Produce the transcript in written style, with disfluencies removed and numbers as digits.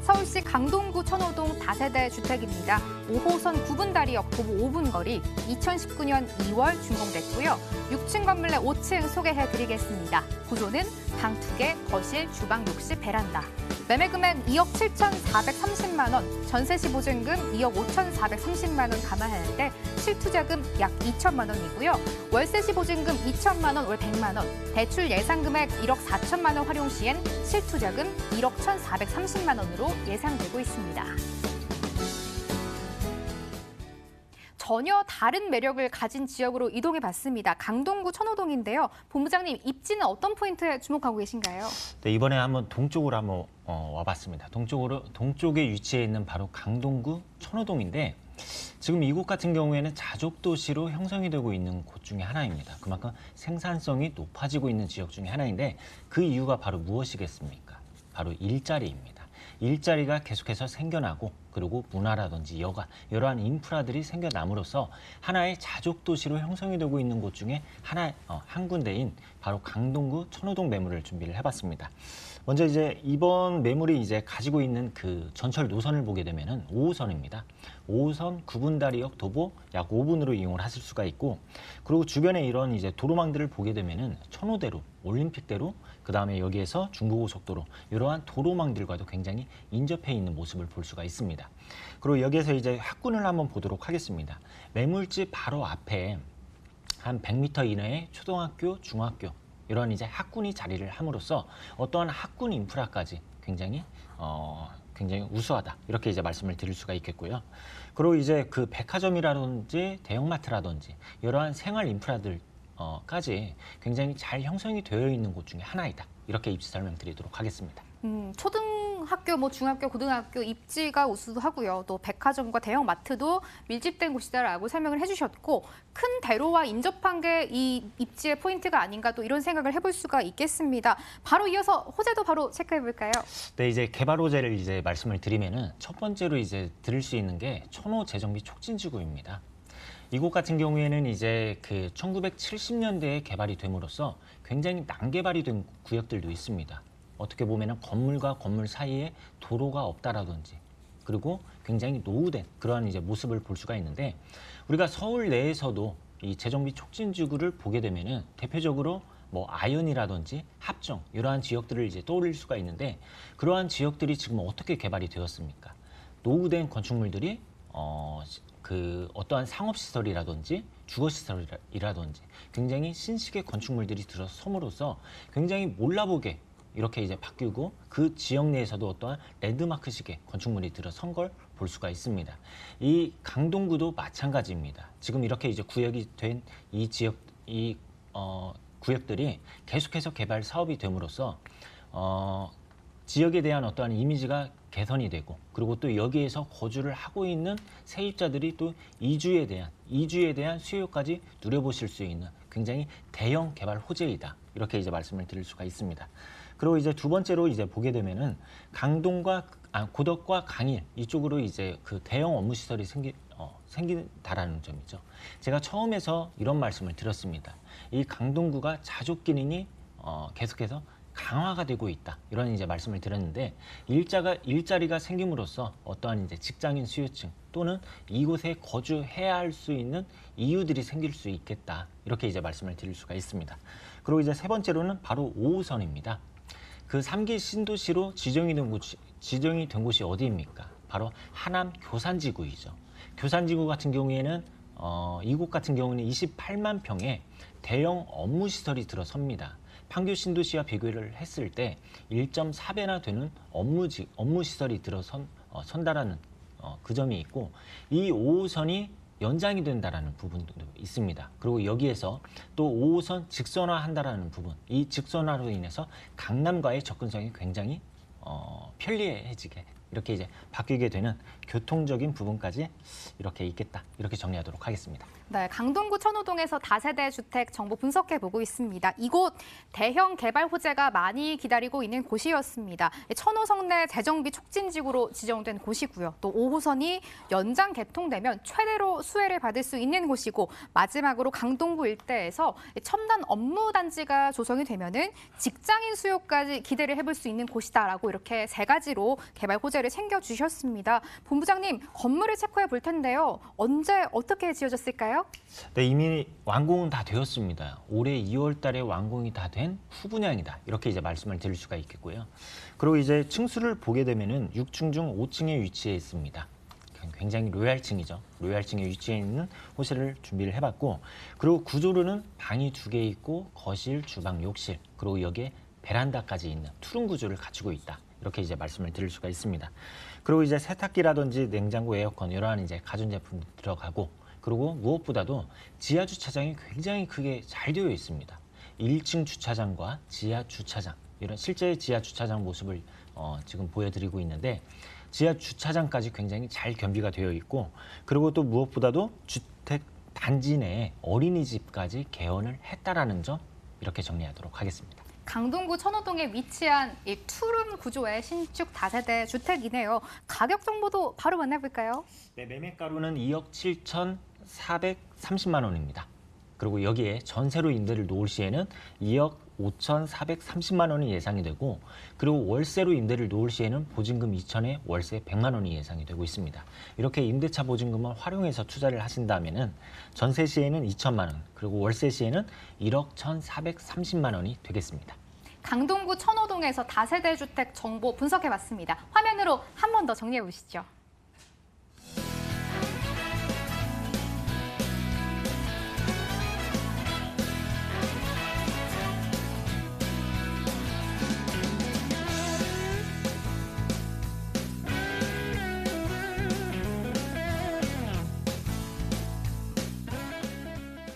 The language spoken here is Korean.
서울시 강동구 천호동 다세대 주택입니다. 5호선 9분다리역 도보 5분 거리, 2019년 2월 준공됐고요. 6층 건물 내 5층 소개해드리겠습니다. 구조는 방 2개, 거실, 주방, 욕실, 베란다. 매매 금액 2억 7,430만 원, 전세 시 보증금 2억 5,430만 원 감안하는데 실투자금 약 2천만 원이고요. 월세 시 보증금 2천만 원, 월 100만 원, 대출 예상 금액 1억 4천만 원 활용 시엔 실투자금 1억 1,430만 원으로 예상되고 있습니다. 전혀 다른 매력을 가진 지역으로 이동해봤습니다. 강동구 천호동인데요. 본부장님, 입지는 어떤 포인트에 주목하고 계신가요? 네, 이번에 한번 동쪽으로 한번 와봤습니다. 동쪽에 위치해 있는 바로 강동구 천호동인데 지금 이곳 같은 경우에는 자족도시로 형성이 되고 있는 곳 중에 하나입니다. 그만큼 생산성이 높아지고 있는 지역 중에 하나인데 그 이유가 바로 무엇이겠습니까? 바로 일자리입니다. 일자리가 계속해서 생겨나고 그리고 문화라든지 여가, 이러한 인프라들이 생겨남으로써 하나의 자족도시로 형성이 되고 있는 곳 중에 한 군데인 바로 강동구 천호동 매물을 준비를 해봤습니다. 먼저 이제 이번 매물이 이제 가지고 있는 그 전철 노선을 보게 되면은 5호선입니다. 5호선 9분다리역 도보 약 5분으로 이용을 하실 수가 있고, 그리고 주변에 이런 이제 도로망들을 보게 되면은 천호대로, 올림픽대로, 그 다음에 여기에서 중부고속도로, 이러한 도로망들과도 굉장히 인접해 있는 모습을 볼 수가 있습니다. 그리고 여기에서 이제 학군을 한번 보도록 하겠습니다. 매물지 바로 앞에 한 100m 이내에 초등학교, 중학교, 이런 이제 학군이 자리를 함으로써 어떠한 학군 인프라까지 굉장히 우수하다, 이렇게 이제 말씀을 드릴 수가 있겠고요. 그리고 이제 그 백화점이라든지 대형마트라든지 이러한 생활 인프라들까지 굉장히 잘 형성이 되어 있는 곳 중에 하나이다, 이렇게 입지 설명드리도록 하겠습니다. 초등학교, 중학교, 고등학교 입지가 우수하고요. 또 백화점과 대형 마트도 밀집된 곳이다라고 설명을 해주셨고, 큰 대로와 인접한 게 이 입지의 포인트가 아닌가, 또 이런 생각을 해볼 수가 있겠습니다. 바로 이어서 호재도 바로 체크해 볼까요? 네, 이제 개발 호재를 이제 말씀을 드리면은 첫 번째로 이제 드릴 수 있는 게 천호 재정비 촉진지구입니다. 이곳 같은 경우에는 이제 그 1970년대에 개발이 됨으로써 굉장히 난개발이 된 구역들도 있습니다. 어떻게 보면은 건물과 건물 사이에 도로가 없다라든지, 그리고 굉장히 노후된 그러한 이제 모습을 볼 수가 있는데, 우리가 서울 내에서도 이 재정비 촉진지구를 보게 되면은 대표적으로 뭐 아현이라든지 합정, 이러한 지역들을 이제 떠올릴 수가 있는데, 그러한 지역들이 지금 어떻게 개발이 되었습니까? 노후된 건축물들이 어떠한 상업시설이라든지 주거시설이라든지 굉장히 신식의 건축물들이 들어섬으로써 굉장히 몰라보게 이렇게 이제 바뀌고, 그 지역 내에서도 어떠한 랜드마크식의 건축물이 들어선 걸 볼 수가 있습니다. 이 강동구도 마찬가지입니다. 지금 이렇게 이제 구역이 된 이 구역들이 계속해서 개발 사업이 됨으로써 지역에 대한 어떠한 이미지가 개선이 되고, 그리고 또 여기에서 거주를 하고 있는 세입자들이 또 이주에 대한 수요까지 누려보실 수 있는 굉장히 대형 개발 호재이다, 이렇게 이제 말씀을 드릴 수가 있습니다. 그리고 이제 두 번째로 이제 보게 되면은 고덕과 강일 이쪽으로 이제 그 대형 업무 시설이 생긴다라는 점이죠. 제가 처음에서 이런 말씀을 드렸습니다. 이 강동구가 자족 기능이 계속해서 강화가 되고 있다, 이런 이제 말씀을 드렸는데, 일자리가 생김으로써 어떠한 이제 직장인 수요층 또는 이곳에 거주해야 할 수 있는 이유들이 생길 수 있겠다, 이렇게 이제 말씀을 드릴 수가 있습니다. 그리고 이제 세 번째로는 바로 5호선입니다. 그 3기 신도시로 지정이 된 곳이 어디입니까? 바로 하남 교산지구이죠. 교산지구 같은 경우에는 이곳 같은 경우는 28만 평의 대형 업무 시설이 들어섭니다. 판교 신도시와 비교를 했을 때 1.4배나 되는 업무 시설이 선다라는 그 점이 있고, 이 5호선이 연장이 된다라는 부분도 있습니다. 그리고 여기에서 또 5호선 직선화한다라는 부분, 이 직선화로 인해서 강남과의 접근성이 굉장히 편리해지게, 이렇게 이제 바뀌게 되는 교통적인 부분까지 이렇게 있겠다, 이렇게 정리하도록 하겠습니다. 네, 강동구 천호동에서 다세대 주택 정보 분석해보고 있습니다. 이곳 대형 개발 호재가 많이 기다리고 있는 곳이었습니다. 천호성 내 재정비 촉진지구로 지정된 곳이고요. 또 5호선이 연장 개통되면 최대로 수혜를 받을 수 있는 곳이고 마지막으로 강동구 일대에서 첨단 업무 단지가 조성이 되면은 직장인 수요까지 기대를 해볼 수 있는 곳이다라고 이렇게 세 가지로 개발 호재를 챙겨주셨습니다. 본부장님, 건물을 체크해 볼 텐데요. 언제 어떻게 지어졌을까요? 네, 이미 완공은 다 되었습니다. 올해 2월 달에 완공이 다 된 후분양이다. 이렇게 이제 말씀을 드릴 수가 있겠고요. 그리고 이제 층수를 보게 되면은 6층 중 5층에 위치해 있습니다. 굉장히 로얄층이죠. 로얄층에 위치해 있는 호실을 준비를 해봤고, 그리고 구조로는 방이 2개 있고 거실, 주방, 욕실, 그리고 여기에 베란다까지 있는 투룸 구조를 갖추고 있다. 이렇게 이제 말씀을 드릴 수가 있습니다. 그리고 이제 세탁기라든지 냉장고, 에어컨 이러한 이제 가전제품 들어가고, 그리고 무엇보다도 지하 주차장이 굉장히 크게 잘 되어 있습니다. 1층 주차장과 지하 주차장, 이런 실제 지하 주차장 모습을 지금 보여드리고 있는데, 지하 주차장까지 굉장히 잘 겸비가 되어 있고, 그리고 또 무엇보다도 주택 단지 내에 어린이집까지 개원을 했다라는 점, 이렇게 정리하도록 하겠습니다. 강동구 천호동에 위치한 이 투룸 구조의 신축 다세대 주택이네요. 가격 정보도 바로 만나볼까요? 네, 매매가로는 2억 7,430만 원입니다. 그리고 여기에 전세로 임대를 놓을 시에는 2억 5,430만 원이 예상이 되고, 그리고 월세로 임대를 놓을 시에는 보증금 2천에 월세 100만 원이 예상이 되고 있습니다. 이렇게 임대차 보증금을 활용해서 투자를 하신다면은 전세 시에는 2천만 원, 그리고 월세 시에는 1억 1,430만 원이 되겠습니다. 강동구 천호동에서 다세대 주택 정보 분석해봤습니다. 화면으로 한 번 더 정리해 보시죠.